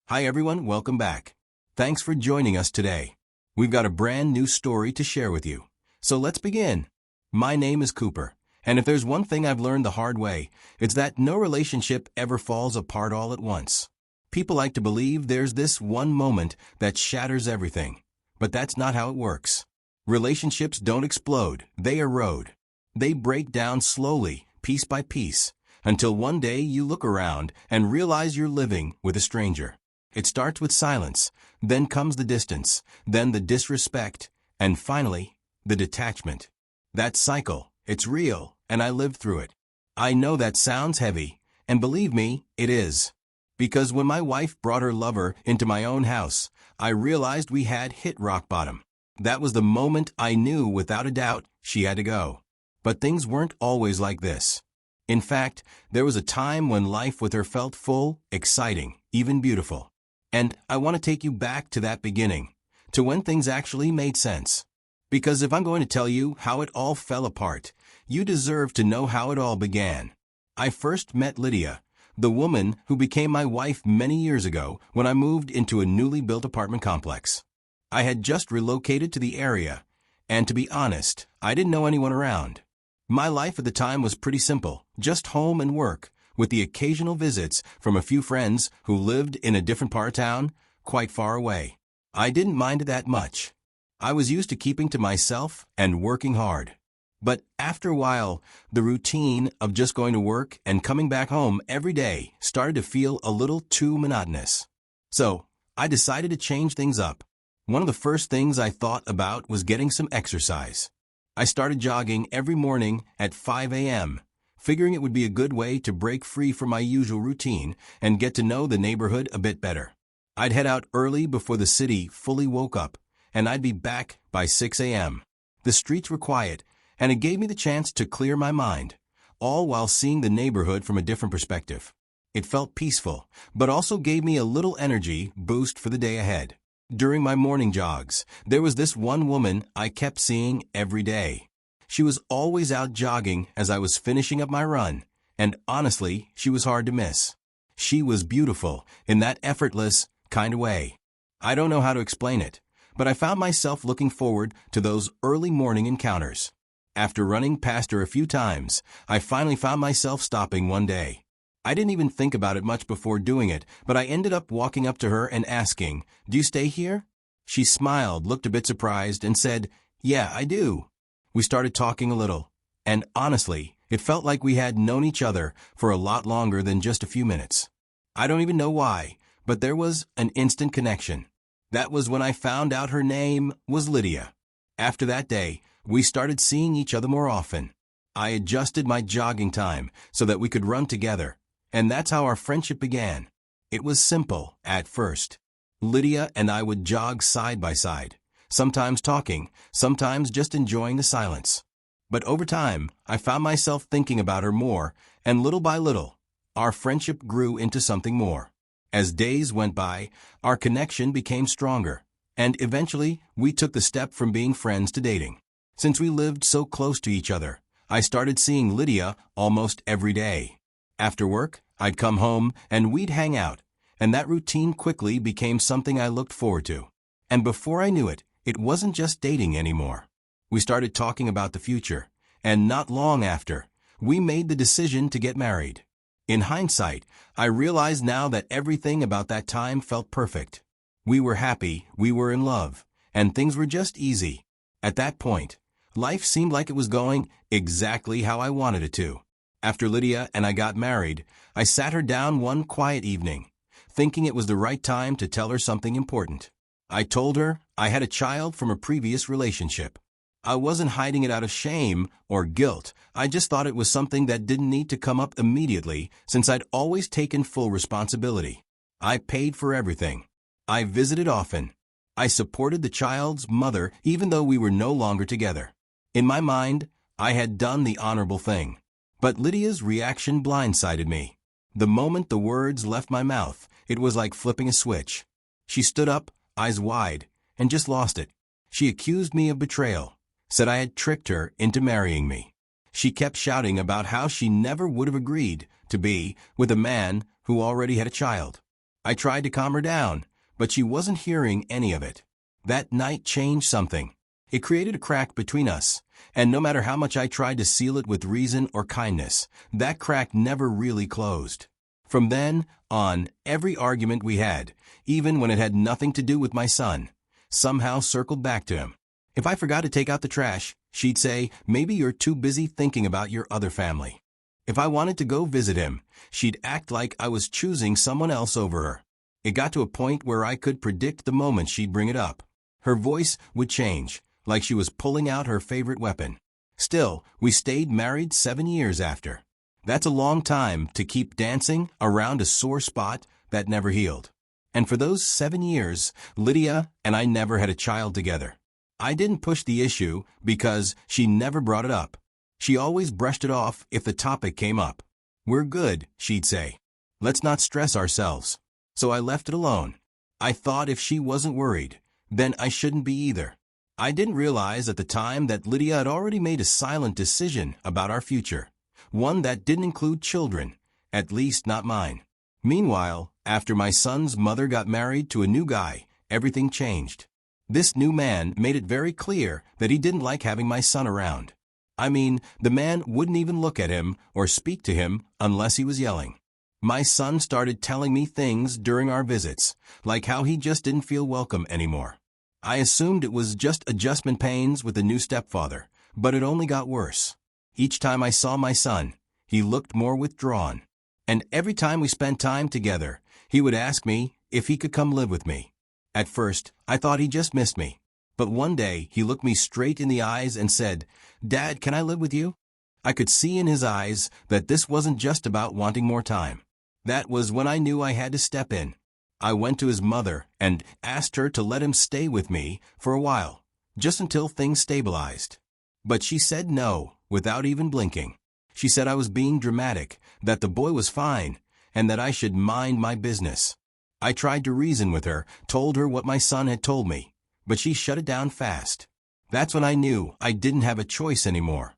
Hi everyone, welcome back. Thanks for joining us today. We've got a brand new story to share with you. So let's begin. My name is Cooper, and if there's one thing I've learned the hard way, it's that no relationship ever falls apart all at once. People like to believe there's this one moment that shatters everything, but that's not how it works. Relationships don't explode, they erode. They break down slowly, piece by piece, until one day you look around and realize you're living with a stranger. It starts with silence, then comes the distance, then the disrespect, and finally, the detachment. That cycle, it's real, and I lived through it. I know that sounds heavy, and believe me, it is. Because when my wife brought her lover into my own house, I realized we had hit rock bottom. That was the moment I knew without a doubt she had to go. But things weren't always like this. In fact, there was a time when life with her felt full, exciting, even beautiful. And I want to take you back to that beginning, to when things actually made sense. Because if I'm going to tell you how it all fell apart, you deserve to know how it all began. I first met Lydia, the woman who became my wife many years ago when I moved into a newly built apartment complex. I had just relocated to the area, and to be honest, I didn't know anyone around. My life at the time was pretty simple, just home and work, with the occasional visits from a few friends who lived in a different part of town, quite far away. I didn't mind it that much. I was used to keeping to myself and working hard. But after a while, the routine of just going to work and coming back home every day started to feel a little too monotonous. So, I decided to change things up. One of the first things I thought about was getting some exercise. I started jogging every morning at 5 a.m., figuring it would be a good way to break free from my usual routine and get to know the neighborhood a bit better. I'd head out early before the city fully woke up, and I'd be back by 6 a.m. The streets were quiet, and it gave me the chance to clear my mind, all while seeing the neighborhood from a different perspective. It felt peaceful, but also gave me a little energy boost for the day ahead. During my morning jogs, there was this one woman I kept seeing every day. She was always out jogging as I was finishing up my run, and honestly, she was hard to miss. She was beautiful in that effortless kind of way. I don't know how to explain it, but I found myself looking forward to those early morning encounters. After running past her a few times, I finally found myself stopping one day. I didn't even think about it much before doing it, but I ended up walking up to her and asking, "Do you stay here?" She smiled, looked a bit surprised, and said, "Yeah, I do." We started talking a little, and honestly, it felt like we had known each other for a lot longer than just a few minutes. I don't even know why, but there was an instant connection. That was when I found out her name was Lydia. After that day, we started seeing each other more often. I adjusted my jogging time so that we could run together, and that's how our friendship began. It was simple at first. Lydia and I would jog side by side, sometimes talking, sometimes just enjoying the silence. But over time, I found myself thinking about her more, and little by little, our friendship grew into something more. As days went by, our connection became stronger, and eventually, we took the step from being friends to dating. Since we lived so close to each other, I started seeing Lydia almost every day. After work, I'd come home and we'd hang out, and that routine quickly became something I looked forward to. And before I knew it, it wasn't just dating anymore. We started talking about the future, and not long after, we made the decision to get married. In hindsight, I realize now that everything about that time felt perfect. We were happy, we were in love, and things were just easy. At that point, life seemed like it was going exactly how I wanted it to. After Lydia and I got married, I sat her down one quiet evening, thinking it was the right time to tell her something important. I told her I had a child from a previous relationship. I wasn't hiding it out of shame or guilt. I just thought it was something that didn't need to come up immediately since I'd always taken full responsibility. I paid for everything. I visited often. I supported the child's mother even though we were no longer together. In my mind, I had done the honorable thing. But Lydia's reaction blindsided me. The moment the words left my mouth, it was like flipping a switch. She stood up, eyes wide, and just lost it. She accused me of betrayal, said I had tricked her into marrying me. She kept shouting about how she never would have agreed to be with a man who already had a child. I tried to calm her down, but she wasn't hearing any of it. That night changed something. It created a crack between us, and no matter how much I tried to seal it with reason or kindness, that crack never really closed. From then on, every argument we had, even when it had nothing to do with my son, somehow circled back to him. If I forgot to take out the trash, she'd say, "Maybe you're too busy thinking about your other family." If I wanted to go visit him, she'd act like I was choosing someone else over her. It got to a point where I could predict the moment she'd bring it up. Her voice would change, like she was pulling out her favorite weapon. Still, we stayed married 7 years after. That's a long time to keep dancing around a sore spot that never healed. And for those 7 years, Lydia and I never had a child together. I didn't push the issue because she never brought it up. She always brushed it off if the topic came up. "We're good," she'd say. "Let's not stress ourselves." So I left it alone. I thought if she wasn't worried, then I shouldn't be either. I didn't realize at the time that Lydia had already made a silent decision about our future, one that didn't include children, at least not mine. Meanwhile, after my son's mother got married to a new guy, everything changed. This new man made it very clear that he didn't like having my son around. I mean, the man wouldn't even look at him or speak to him unless he was yelling. My son started telling me things during our visits, like how he just didn't feel welcome anymore. I assumed it was just adjustment pains with the new stepfather, but it only got worse. Each time I saw my son, he looked more withdrawn. And every time we spent time together, he would ask me if he could come live with me. At first, I thought he just missed me. But one day, he looked me straight in the eyes and said, "Dad, can I live with you?" I could see in his eyes that this wasn't just about wanting more time. That was when I knew I had to step in. I went to his mother and asked her to let him stay with me for a while, just until things stabilized. But she said no, without even blinking. She said I was being dramatic, that the boy was fine, and that I should mind my business. I tried to reason with her, told her what my son had told me, but she shut it down fast. That's when I knew I didn't have a choice anymore.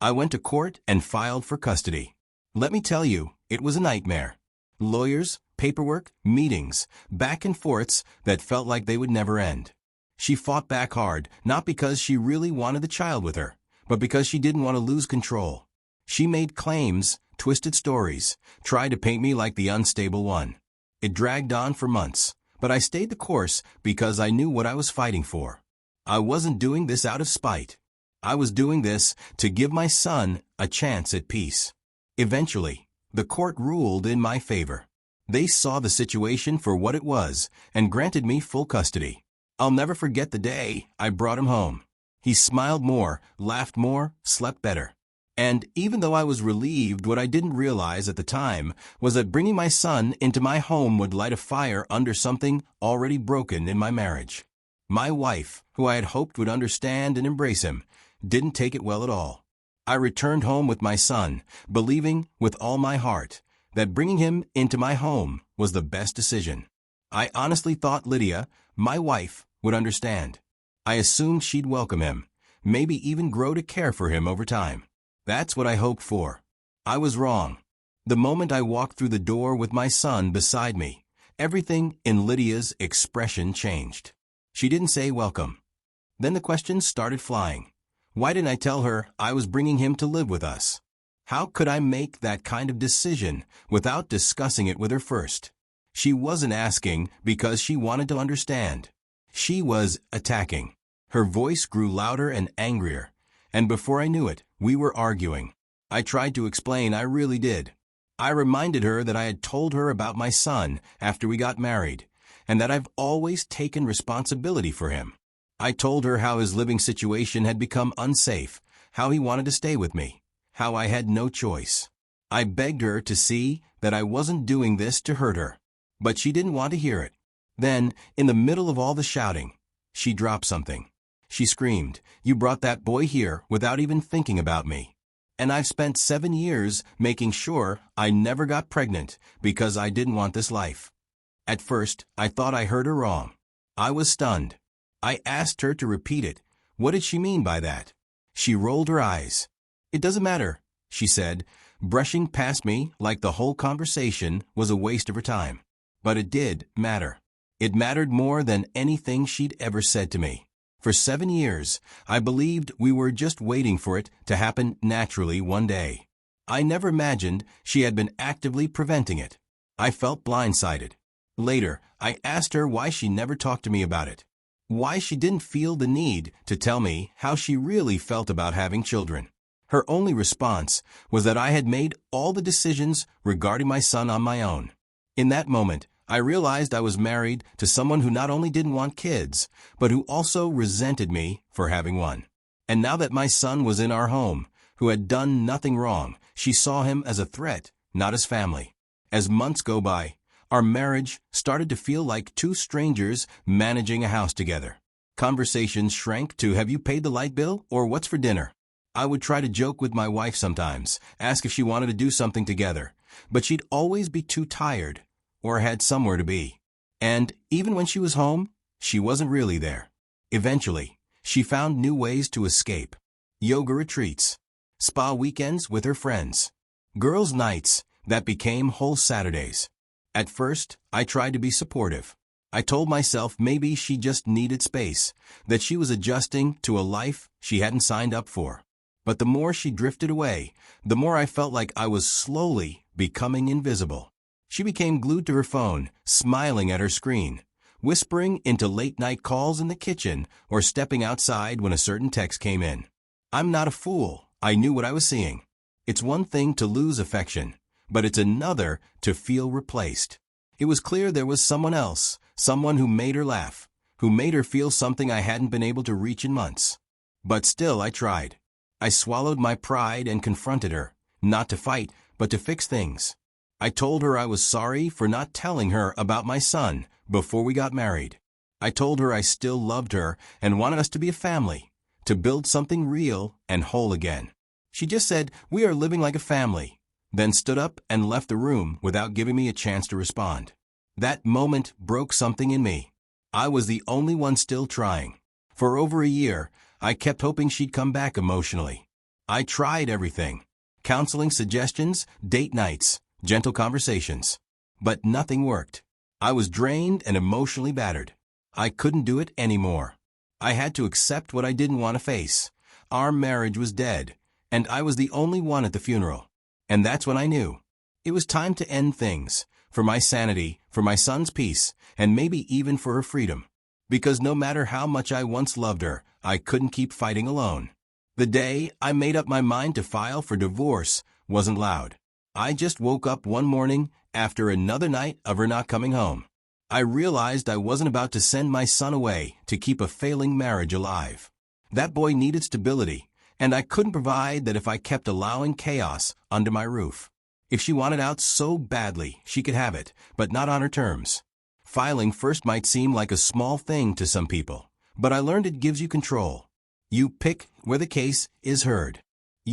I went to court and filed for custody. Let me tell you, it was a nightmare. Lawyers, paperwork, meetings, back and forths that felt like they would never end. She fought back hard, not because she really wanted the child with her, but because she didn't want to lose control. She made claims, twisted stories, tried to paint me like the unstable one. It dragged on for months, but I stayed the course because I knew what I was fighting for. I wasn't doing this out of spite. I was doing this to give my son a chance at peace. Eventually, the court ruled in my favor. They saw the situation for what it was and granted me full custody. I'll never forget the day I brought him home. He smiled more, laughed more, slept better. And even though I was relieved, what I didn't realize at the time was that bringing my son into my home would light a fire under something already broken in my marriage. My wife, who I had hoped would understand and embrace him, didn't take it well at all. I returned home with my son, believing with all my heart that bringing him into my home was the best decision. I honestly thought Lydia, my wife, would understand. I assumed she'd welcome him, maybe even grow to care for him over time. That's what I hoped for. I was wrong. The moment I walked through the door with my son beside me, everything in Lydia's expression changed. She didn't say welcome. Then the questions started flying. Why didn't I tell her I was bringing him to live with us? How could I make that kind of decision without discussing it with her first? She wasn't asking because she wanted to understand. She was attacking. Her voice grew louder and angrier, and before I knew it, we were arguing. I tried to explain I really did. I reminded her that I had told her about my son after we got married, and that I've always taken responsibility for him. I told her how his living situation had become unsafe, how he wanted to stay with me, how I had no choice. I begged her to see that I wasn't doing this to hurt her, but she didn't want to hear it. Then, in the middle of all the shouting, she dropped something. She screamed, "You brought that boy here without even thinking about me. And I've spent 7 years making sure I never got pregnant because I didn't want this life." At first, I thought I heard her wrong. I was stunned. I asked her to repeat it. What did she mean by that? She rolled her eyes. "It doesn't matter," she said, brushing past me like the whole conversation was a waste of her time. But it did matter. It mattered more than anything she'd ever said to me. For 7 years, I believed we were just waiting for it to happen naturally one day. I never imagined she had been actively preventing it. I felt blindsided. Later, I asked her why she never talked to me about it. Why she didn't feel the need to tell me how she really felt about having children. Her only response was that I had made all the decisions regarding my son on my own. In that moment, I realized I was married to someone who not only didn't want kids, but who also resented me for having one. And now that my son was in our home, who had done nothing wrong, she saw him as a threat, not as family. As months go by, our marriage started to feel like two strangers managing a house together. Conversations shrank to "Have you paid the light bill?" or "What's for dinner?" I would try to joke with my wife sometimes, ask if she wanted to do something together, but she'd always be too tired or had somewhere to be. And even when she was home, she wasn't really there. Eventually, she found new ways to escape. Yoga retreats, spa weekends with her friends, girls' nights that became whole Saturdays. At first, I tried to be supportive. I told myself maybe she just needed space, that she was adjusting to a life she hadn't signed up for. But the more she drifted away, the more I felt like I was slowly becoming invisible. She became glued to her phone, smiling at her screen, whispering into late-night calls in the kitchen, or stepping outside when a certain text came in. I'm not a fool. I knew what I was seeing. It's one thing to lose affection, but it's another to feel replaced. It was clear there was someone else, someone who made her laugh, who made her feel something I hadn't been able to reach in months. But still I tried. I swallowed my pride and confronted her, not to fight, but to fix things. I told her I was sorry for not telling her about my son before we got married. I told her I still loved her and wanted us to be a family, to build something real and whole again. She just said, "We are living like a family," then stood up and left the room without giving me a chance to respond. That moment broke something in me. I was the only one still trying. For over a year, I kept hoping she'd come back emotionally. I tried everything: counseling suggestions, date nights, gentle conversations. But nothing worked. I was drained and emotionally battered. I couldn't do it anymore. I had to accept what I didn't want to face. Our marriage was dead, and I was the only one at the funeral. And that's when I knew. It was time to end things, for my sanity, for my son's peace, and maybe even for her freedom. Because no matter how much I once loved her, I couldn't keep fighting alone. The day I made up my mind to file for divorce wasn't loud. I just woke up one morning after another night of her not coming home. I realized I wasn't about to send my son away to keep a failing marriage alive. That boy needed stability, and I couldn't provide that if I kept allowing chaos under my roof. If she wanted out so badly, she could have it, but not on her terms. Filing first might seem like a small thing to some people, but I learned it gives you control. You pick where the case is heard.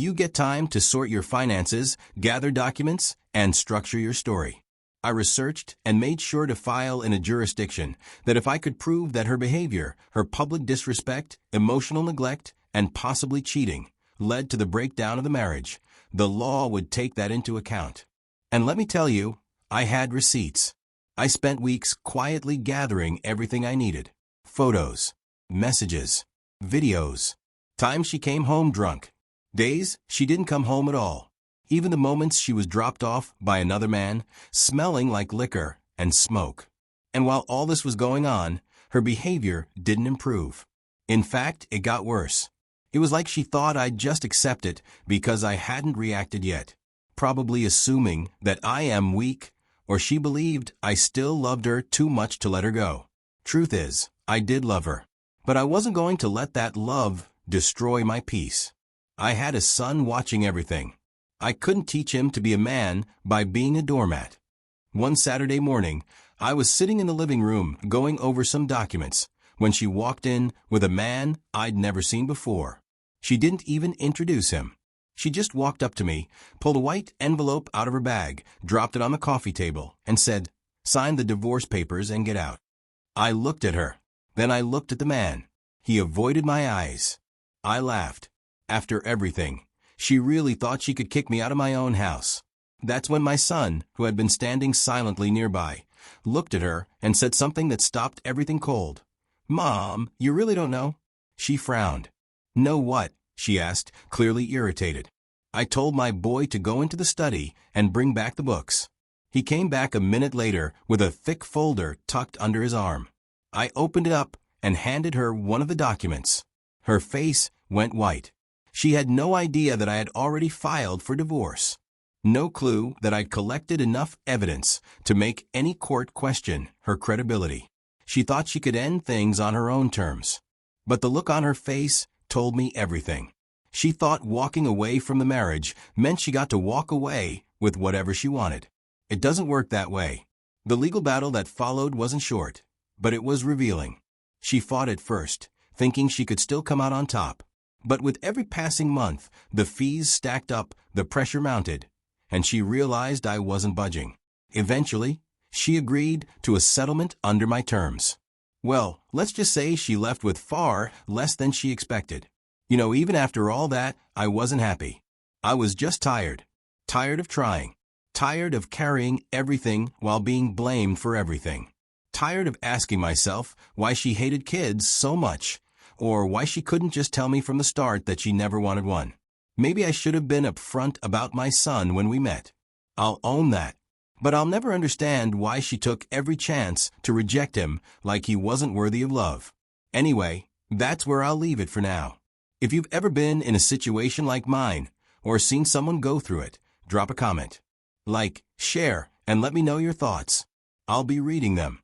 You get time to sort your finances, gather documents, and structure your story. I researched and made sure to file in a jurisdiction that if I could prove that her behavior, her public disrespect, emotional neglect, and possibly cheating led to the breakdown of the marriage, the law would take that into account. And let me tell you, I had receipts. I spent weeks quietly gathering everything I needed: photos, messages, videos, times she came home drunk, days she didn't come home at all, even the moments she was dropped off by another man, smelling like liquor and smoke. And while all this was going on, her behavior didn't improve. In fact, it got worse. It was like she thought I'd just accept it because I hadn't reacted yet, probably assuming that I am weak, or she believed I still loved her too much to let her go. Truth is, I did love her, but I wasn't going to let that love destroy my peace. I had a son watching everything. I couldn't teach him to be a man by being a doormat. One Saturday morning, I was sitting in the living room going over some documents when she walked in with a man I'd never seen before. She didn't even introduce him. She just walked up to me, pulled a white envelope out of her bag, dropped it on the coffee table, and said, "Sign the divorce papers and get out." I looked at her. Then I looked at the man. He avoided my eyes. I laughed. After everything, she really thought she could kick me out of my own house. That's when my son, who had been standing silently nearby, looked at her, and said something that stopped everything cold. "Mom, you really don't know?" She frowned. "Know what?" she asked, clearly irritated. I told my boy to go into the study and bring back the books. He came back a minute later with a thick folder tucked under his arm. I opened it up and handed her one of the documents. Her face went white. She had no idea that I had already filed for divorce. No clue that I'd collected enough evidence to make any court question her credibility. She thought she could end things on her own terms. But the look on her face told me everything. She thought walking away from the marriage meant she got to walk away with whatever she wanted. It doesn't work that way. The legal battle that followed wasn't short, but it was revealing. She fought at first, thinking she could still come out on top. But with every passing month, the fees stacked up, the pressure mounted, and she realized I wasn't budging. Eventually, she agreed to a settlement under my terms. Well, let's just say she left with far less than she expected. Even after all that, I wasn't happy. I was just tired. Tired of trying. Tired of carrying everything while being blamed for everything. Tired of asking myself why she hated kids so much, or why she couldn't just tell me from the start that she never wanted one. Maybe I should have been upfront about my son when we met. I'll own that. But I'll never understand why she took every chance to reject him like he wasn't worthy of love. Anyway, that's where I'll leave it for now. If you've ever been in a situation like mine, or seen someone go through it, drop a comment. Like, share, and let me know your thoughts. I'll be reading them.